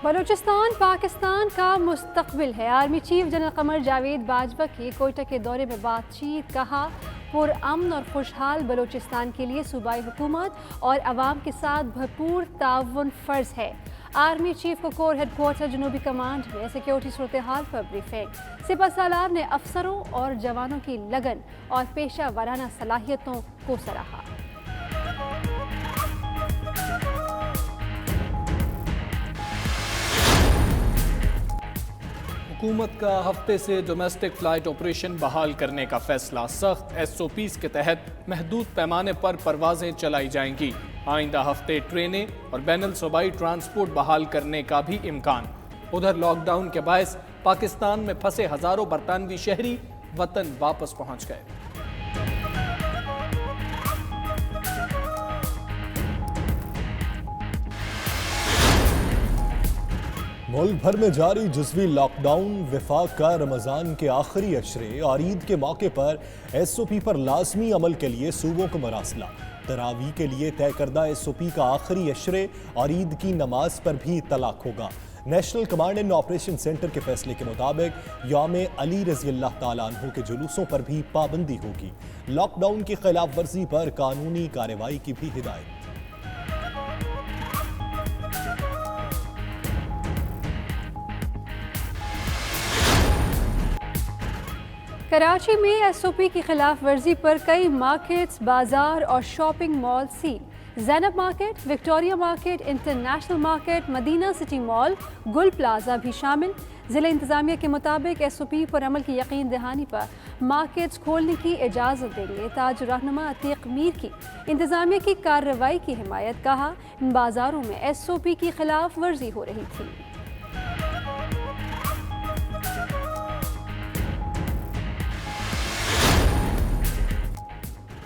बलूचिस्तान पाकिस्तान का मुस्तकबिल है। Army chief general Qamar Javed Bajwa की कोयटा के दौरे में बातचीत। कहा, पुरअमन और खुशहाल बलूचिस्तान के लिए सूबाई हुकूमत और अवाम के साथ भरपूर ताउन फ़र्ज है। आर्मी चीफ को कोर हेडक्वार्टर जनूबी कमांड में सिक्योरिटी सूरत हाल पर ब्रीफिंग। सिपह सालार ने अफसरों और जवानों की लगन और पेशा वाराना सलाहियतों को सराहा। हुकूमत का हफ्ते से डोमेस्टिक फ़्लाइट ऑपरेशन बहाल करने का फैसला। सख्त SOPs के तहत महदूद पैमाने पर परवाजें चलाई जाएंगी। आइंदा हफ्ते ट्रेनें और बैनुल सूबाई ट्रांसपोर्ट बहाल करने का भी इम्कान। उधर लॉकडाउन के बायस पाकिस्तान में फंसे हज़ारों बरतानवी शहरी वतन वापस पहुंच गए। मुल्क भर में जारी जुज़वी लॉकडाउन, वफाक का रमज़ान के आखिरी अशरे और ईद के मौके पर SOP पर लाजमी अमल के लिए सूबों को मरासला। तरावी के लिए तय करदा SOP का आखिरी अशरे और ईद की नमाज पर भी तलाक होगा। National command and operation centre के फैसले के मुताबिक यौम अली रज़ी अल्लाह तआला अन्हु के जुलूसों पर भी पाबंदी होगी। लॉकडाउन की खिलाफ वर्जी पर कानूनी कार्रवाई की भी हिदायत। कराची में SOP की खिलाफ वर्जी पर कई मार्केट्स, बाजार और shopping mall seal. Zainab market, Victoria market, international market, Madina city mall, Gul plaza भी शामिल। ज़िला इंतज़ामिया के मुताबिक SOP पर अमल की यकीन दहानी पर मार्केट्स खोलने की इजाज़त देंगे। ताज रहनुमा अतीक मीर की इंतज़ामिया की कार्रवाई की हिमायत। कहा, इन बाज़ारों में SOP की खिलाफ वर्जी हो रही थी।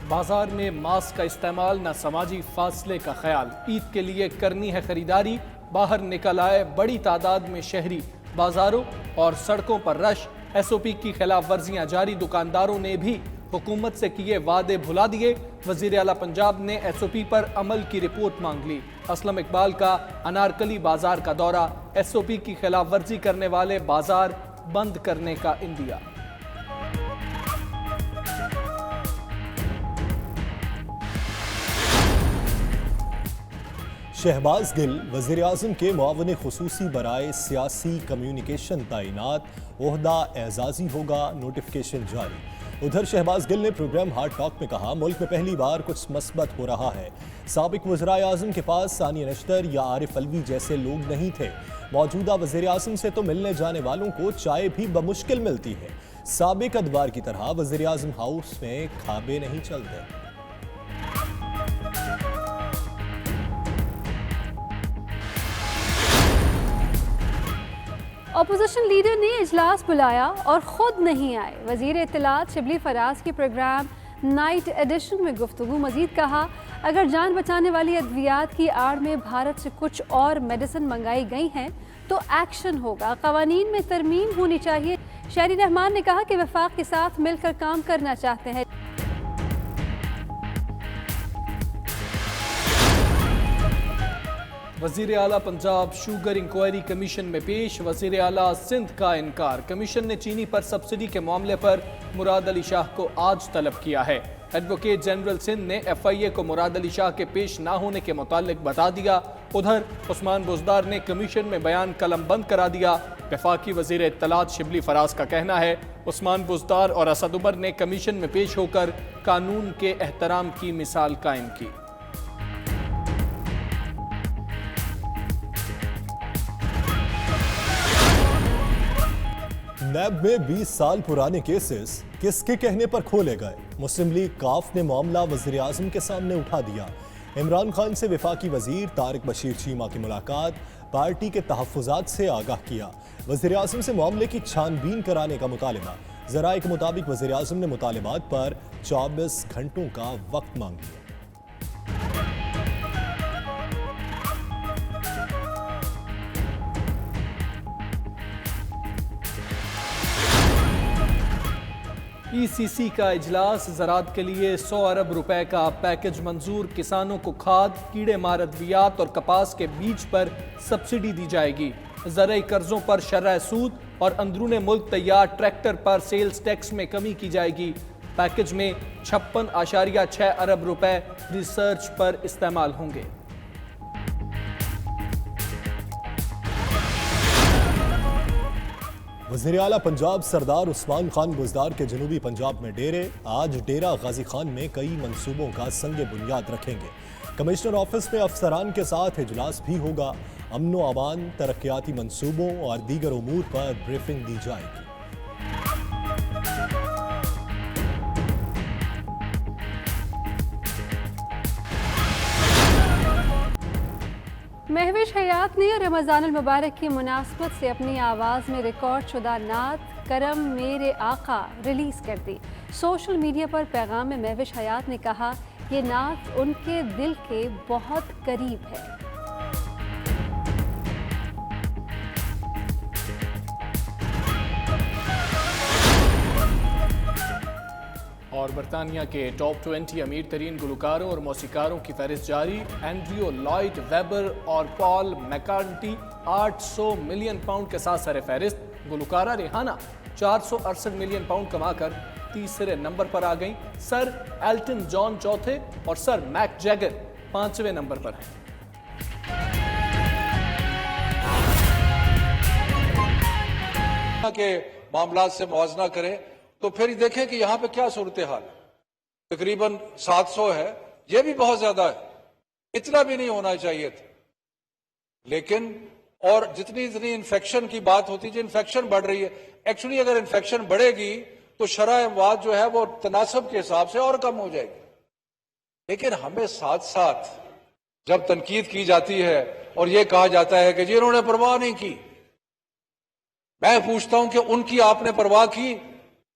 बाजार में मास्क का इस्तेमाल, न समाजी फासले का ख्याल। ईद के लिए करनी है खरीदारी, बाहर निकल आए बड़ी तादाद में शहरी। बाजारों और सड़कों पर रश। SOP की खिलाफ वर्जियाँ जारी। दुकानदारों ने भी हुकूमत से किए वादे भुला दिए। वज़ीर आला पंजाब ने SOP पर अमल की रिपोर्ट मांग ली। असलम इकबाल का अनारकली बाजार का दौरा। SOP की खिलाफ वर्जी करने वाले बाजार बंद करने का इंदिया। शहबाज गिल वज़ीर आज़म के मुआवन खुसूसी बराए सियासी कम्युनिकेशन तैनात, ओहदा एजाज़ी होगा, नोटिफिकेशन जारी। उधर शहबाज गिल ने प्रोग्राम हार्ड टॉक में कहा, मुल्क में पहली बार कुछ मस्बत हो रहा है। साबिक वज़ीर आज़म के पास सानिया नश्तर या आरिफ अलवी जैसे लोग नहीं थे। मौजूदा वज़ीर आज़म से तो मिलने जाने वालों को चाय भी बमुश्किल मिलती है। साबिक अदवार की तरह वज़ीर आज़म हाउस में खाबे नहीं चलते। अपोजिशन लीडर ने इजलास बुलाया और ख़ुद नहीं आए। वज़ीर इत्तलात शिबली फराज की प्रोग्राम नाइट एडिशन में गुफ्तगू। मज़ीद कहा, अगर जान बचाने वाली अद्वियात की आड़ में भारत से कुछ और मेडिसिन मंगाई गई हैं तो एक्शन होगा। क़वानीन में तरमीम होनी चाहिए। शहरी रहमान ने कहा कि वफाक के साथ मिलकर काम करना चाहते हैं। वज़ीर आला पंजाब शुगर इंक्वायरी कमीशन में पेश। वज़ीर आला सिंध का इनकार। कमीशन ने चीनी पर सब्सिडी के मामले पर मुराद अली शाह को आज तलब किया है। एडवोकेट जनरल सिंध ने FIA को मुराद अली शाह के पेश ना होने के मुतालिक बता दिया। उधर उस्मान बुज़दार ने कमीशन में बयान कलमबंद करा दिया। वफाकी वज़ीर इत्तलात शिबली फराज का कहना है, उस्मान बुज़दार और असद उमर ने कमीशन में पेश होकर कानून के एहतराम की मिसाल कायम की। नैब में 20 साल पुराने केसेस किसके कहने पर खोले गए? मुस्लिम लीग काफ ने मामला वज़ीर आज़म के सामने उठा दिया। इमरान खान से वफाकी वज़ीर तारिक बशीर चीमा की मुलाकात, पार्टी के तहफ़्फ़ुज़ात से आगाह किया। वज़ीर आज़म से मामले की छानबीन कराने का मुतालिबा। ज़राए के मुताबिक वज़ीर आज़म ने मुतालिबात पर 24 घंटों का वक्त मांग लिया। ECC का इजलास। ज़राअत के लिए 100 अरब रुपए का पैकेज मंजूर। किसानों को खाद, कीड़े मार अद्वियात और कपास के बीज पर सब्सिडी दी जाएगी। ज़रई कर्जों पर शरह सूद और अंदरूने मुल्क तैयार ट्रैक्टर पर सेल्स टैक्स में कमी की जाएगी। पैकेज में 56.6 अरब रुपए रिसर्च पर इस्तेमाल होंगे। वज़ीर आला पंजाब सरदार उस्मान खान बुज़दार के जनूबी पंजाब में डेरे। आज डेरा गाजी खान में कई मंसूबों का संग बुनियाद रखेंगे। कमिश्नर ऑफिस में अफसरान के साथ इजलास भी होगा। अमनो अमान, तरक्याती मंसूबों और दीगर उमूर पर ब्रीफिंग दी जाएगी। महविश हयात ने रमज़ानुल मुबारक की मुनासबत से अपनी आवाज़ में रिकॉर्ड शुदा नात करम मेरे आका रिलीज़ कर दी। सोशल मीडिया पर पैगाम में महविश हयात ने कहा, ये नात उनके दिल के बहुत करीब है। और बरतानिया के टॉप 20 अमीर तरीन गुलकारों और मौसीकारों की फहरिस्त जारी। एंड्रियो लॉयड वेबर और पॉल मैकार्टी 800 मिलियन पाउंड के साथ सर फहरिस्त। गुलकारा रिहाना 468 मिलियन पाउंड कमाकर तीसरे नंबर पर आ गई। सर एल्टन जॉन चौथे और सर मैक जैगर 5वें नंबर पर हैं। के मामला से मुआवजा करें तो फिर देखें कि यहां पे क्या सूरत हाल है। तकरीबन 700 है, यह भी बहुत ज्यादा है, इतना भी नहीं होना चाहिए था। लेकिन और जितनी इन्फेक्शन की बात होती है, इन्फेक्शन बढ़ रही है। एक्चुअली अगर इन्फेक्शन बढ़ेगी तो शरह अमवात जो है वो तनासब के हिसाब से और कम हो जाएगी। लेकिन हमें साथ साथ जब तनकीद की जाती है और यह कहा जाता है कि जी इन्होंने परवाह नहीं की, मैं पूछता हूं कि उनकी आपने परवाह की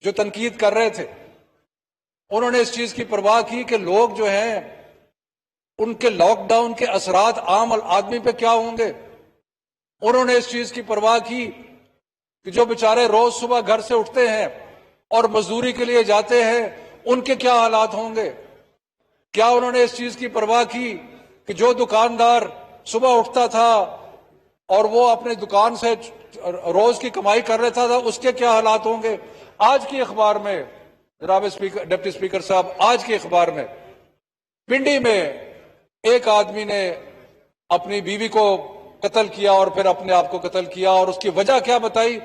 जो तनकीद कर रहे थे? उन्होंने इस चीज की परवाह की कि लोग जो हैं उनके लॉकडाउन के असरात आम आदमी पे क्या होंगे? उन्होंने इस चीज की परवाह की कि जो बेचारे रोज सुबह घर से उठते हैं और मजदूरी के लिए जाते हैं, उनके क्या हालात होंगे? क्या उन्होंने इस चीज की परवाह की कि जो दुकानदार सुबह उठता था और वो अपने दुकान से रोज की कमाई कर रहा था, उसके क्या हालात होंगे? आज की अखबार में जनाब स्पीकर, डिप्टी स्पीकर साहब, आज की अखबार में पिंडी में एक आदमी ने अपनी बीवी को कत्ल किया और फिर अपने आप को कत्ल किया। और उसकी वजह क्या बताई?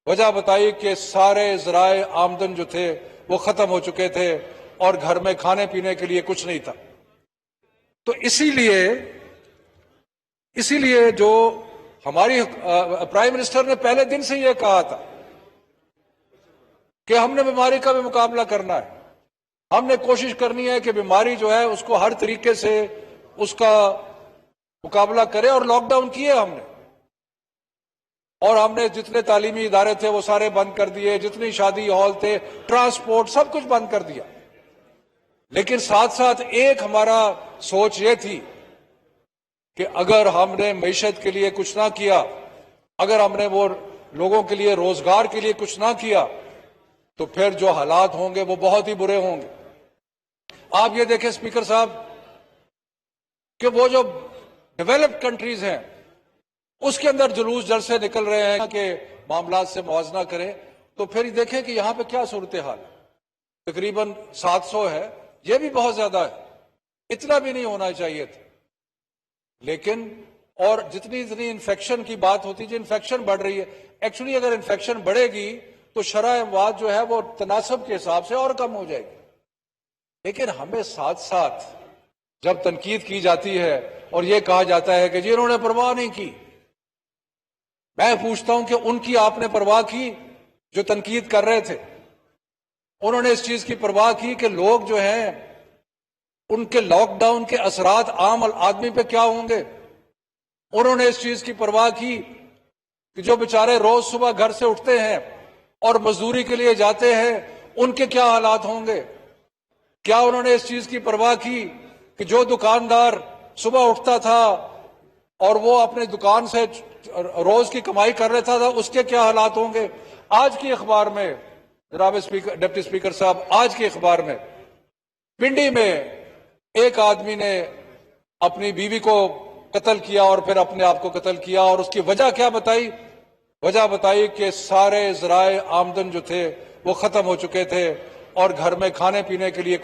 वजह बताई कि सारे जराए आमदन जो थे वो खत्म हो चुके थे और घर में खाने पीने के लिए कुछ नहीं था। तो इसीलिए जो हमारी प्राइम मिनिस्टर ने पहले दिन से यह कहा था कि हमने बीमारी का भी मुकाबला करना है, हमने कोशिश करनी है कि बीमारी जो है उसको हर तरीके से उसका मुकाबला करे। और लॉकडाउन किए हमने, और हमने जितने तालीमी इदारे थे वो सारे बंद कर दिए, जितनी शादी हॉल थे, ट्रांसपोर्ट, सब कुछ बंद कर दिया। लेकिन साथ साथ एक हमारा सोच ये थी कि अगर हमने मईशत के लिए कुछ ना किया, अगर हमने वो लोगों के लिए रोजगार के लिए कुछ ना किया, तो फिर जो हालात होंगे वो बहुत ही बुरे होंगे। आप ये देखें स्पीकर साहब कि वो जो डेवलप्ड कंट्रीज हैं उसके अंदर जुलूस जलसे निकल रहे हैं कि मामला से मुआवजा करें, तो फिर देखें कि यहां पे क्या सूरत हाल है। तकरीबन 700 है, यह भी बहुत ज्यादा है, इतना भी नहीं होना चाहिए था। लेकिन और जितनी इन्फेक्शन की बात होती है, इन्फेक्शन बढ़ रही है। एक्चुअली अगर इन्फेक्शन बढ़ेगी तो शरह अमवात जो है वो तनासब के हिसाब से और कम हो जाएगी। लेकिन हमें साथ साथ जब तनकीद की जाती है और यह कहा जाता है कि जी इन्होंने परवाह नहीं की, मैं पूछता हूं कि उनकी आपने परवाह की जो तनकीद कर रहे थे? उन्होंने इस चीज की परवाह की कि लोग जो हैं उनके लॉकडाउन के असरात आम आदमी पे क्या होंगे? उन्होंने इस चीज की परवाह की कि जो बेचारे रोज सुबह घर से उठते हैं और मजदूरी के लिए जाते हैं, उनके क्या हालात होंगे? क्या उन्होंने इस चीज की परवाह की कि जो दुकानदार सुबह उठता था और वो अपने दुकान से रोज की कमाई कर रहा था, उसके क्या हालात होंगे? आज की अखबार में जनाब स्पीकर, डिप्टी स्पीकर साहब, आज की अखबार में पिंडी में एक आदमी ने अपनी बीवी को कत्ल किया और फिर अपने आप को कत्ल किया। और उसकी वजह क्या बताई? वजह बताई कि सारे ज़राए आमदन जो थे वो खत्म हो चुके थे और घर में खाने पीने के लिए